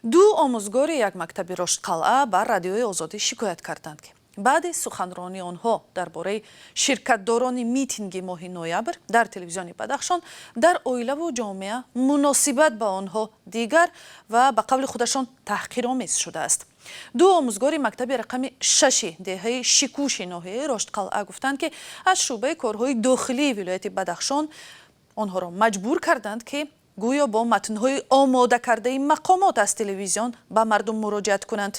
ду омӯзгори як мактаби Роштқалъа ба радиои Озодӣ шикоят карданд ки баъди суханронии онҳо дар бораи ширкатдорони митинги моҳи ноябр дар телевизиони Бадахшон дар оилаву ҷомеа муносибат ба онҳо дигар ва ба қавли худашон таҳқиромез шудааст. ду омӯзгори мактаби рақами 6 деҳаи Шикуши ноҳияи Роштқалъа гуфтанд ки аз шӯъбаи корҳои дохилии вилояти Бадахшон онҳоро маҷбур карданд ки гӯё бо матнҳои омода кардаи мақомот аз телевизион ба мардум муроҷиат кунанд.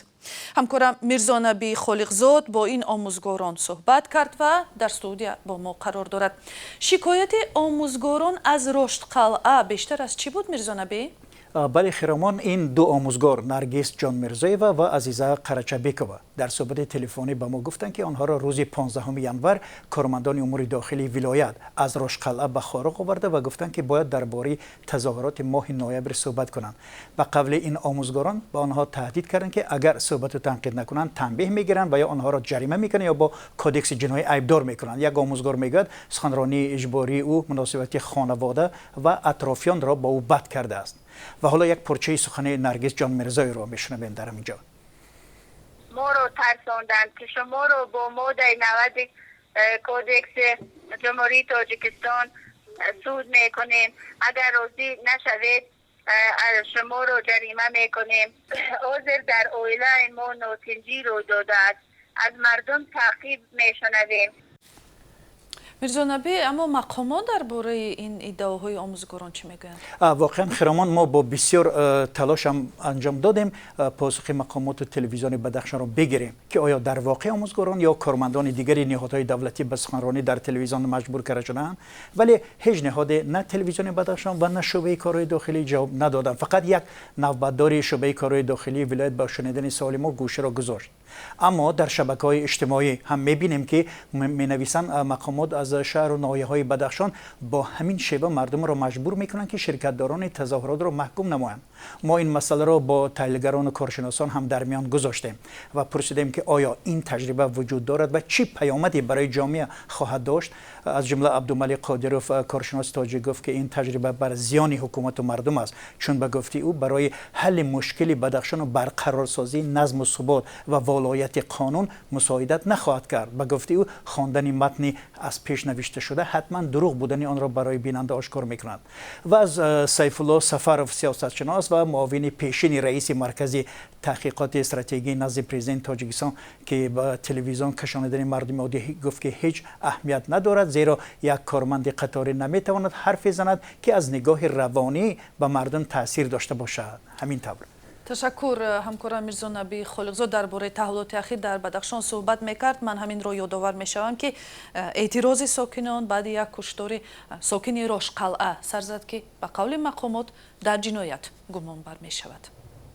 ҳамкорам Мирзонабии Холиқзод бо ин омӯзгорон суҳбат кард ва дар студия бо мо қарор дорад. Шикояти омӯзгорон аз Роштқалъа бештар аз чӣ буд, Мирзонабӣ? Бале хиромон, ин ду омӯзгор Наргиз Ҷонмирзоева ва Азиза Қарачабекова дар суҳбати телефонӣ ба мо гуфтанд ки онҳоро рӯзи 15 январ кормандони умури дохилии вилоят аз Роштқалъа ба Хоруқ оварда ва гуфтанд ки бояд дар бораи тазоҳуроти моҳи ноябр суҳбат кунанд. Ба қавли ин омӯзгорон ба онҳо таҳдид карданд ки агар суҳбату танқид накунанд танбеҳ мегиранд ва ё онҳоро ҷарима мекунанд ё бо кодекси ҷиноӣ айбдор мекунанд. Як омӯзгор мегӯяд суханронии иҷбории ӯ муносибати хонавода ва атрофиёнро ба ӯ бад кардааст. و حالا یک پرچه سخن نرگس جانمرزایی رو میشنویم در اینجا. ما رو ترساندند که شما رو با ماده 90 کودکس جمهوری تاجیکستان سود میکنیم، اگر راضی نشوید شما رو جریمه میکنیم. حاضر در اویله ما نوتنجی رو داده است، از مردم تعقیب میشنویم. Мирзонабӣ, аммо мақомот дар бораи ин иддаоҳои омӯзгорон чӣ мегӯянд? واقعا خیرامان ما با بسیار تلاش هم انجام دادیم پاسخ مقامات تلویزیون بدخشان رو بگیریم که آیا در واقع آموزگاران یا کارمندان دیگری نهادهای دولتی به سخنرانی در تلویزیون مجبور کرده شدند، ولی هیچ نهاد نه تلویزیون بدخشان و نه شعبه کارهای داخلی جواب ندادند. فقط یک نوبتداری شعبه کارهای داخلی ولایت با شنیدن سوال ما گوشه را گذاشت. اما در شبکه‌های اجتماعی هم می‌بینیم که می‌نویسند مقامات از شهر و ناحیه‌های بدخشان با همین شیوه مردم را مجبور می‌کنند که شرکت‌داران تظاهرات را محکوم نمایند. ما این مسئله را با تحلیلگران و کارشناسان هم در میان گذاشتیم و پرسیدیم که آیا این تجربه وجود دارد و چه پیامدی برای جامعه خواهد داشت. از جمله عبدالملک قادروف کارشناس تاجیک گفت که این تجربه بر زیان حکومت و مردم است، چون به گفته او برای حل مشکل بدخشان و برقرارسازی نظم و ثبات و ولایت قانون مساعدت نخواهد کرد. به گفته او خواندن متن از پیش نوشته شده حتما دروغ بودن آن را برای بیننده آشکار می‌کند. و از سیف الله سفرов سیاستشناس و معاون پیشین رئیس مرکز تحقیقات استراتژی نزد پرزیدنت تاجیکستان که با تلویزیون کشاندن مردم عادی گفت که هیچ اهمیت ندارد، زیرا یک کارمند قطاری نمیتواند حرف بزند که از نگاه روانی به مردم تاثیر داشته باشد. همین طور. تشکر. ҳамкорам Мирзонабии Холиқзод дар бораи таҳвилоти ахир дар Бадахшон суҳбат мекард. ман ҳаминро ёдовар мешавам ки эътирози сокинон баъди як куштори сокини Роштқалъа сар зад ки ба қавли мақомот дар ҷиноят гумонбар мешавад.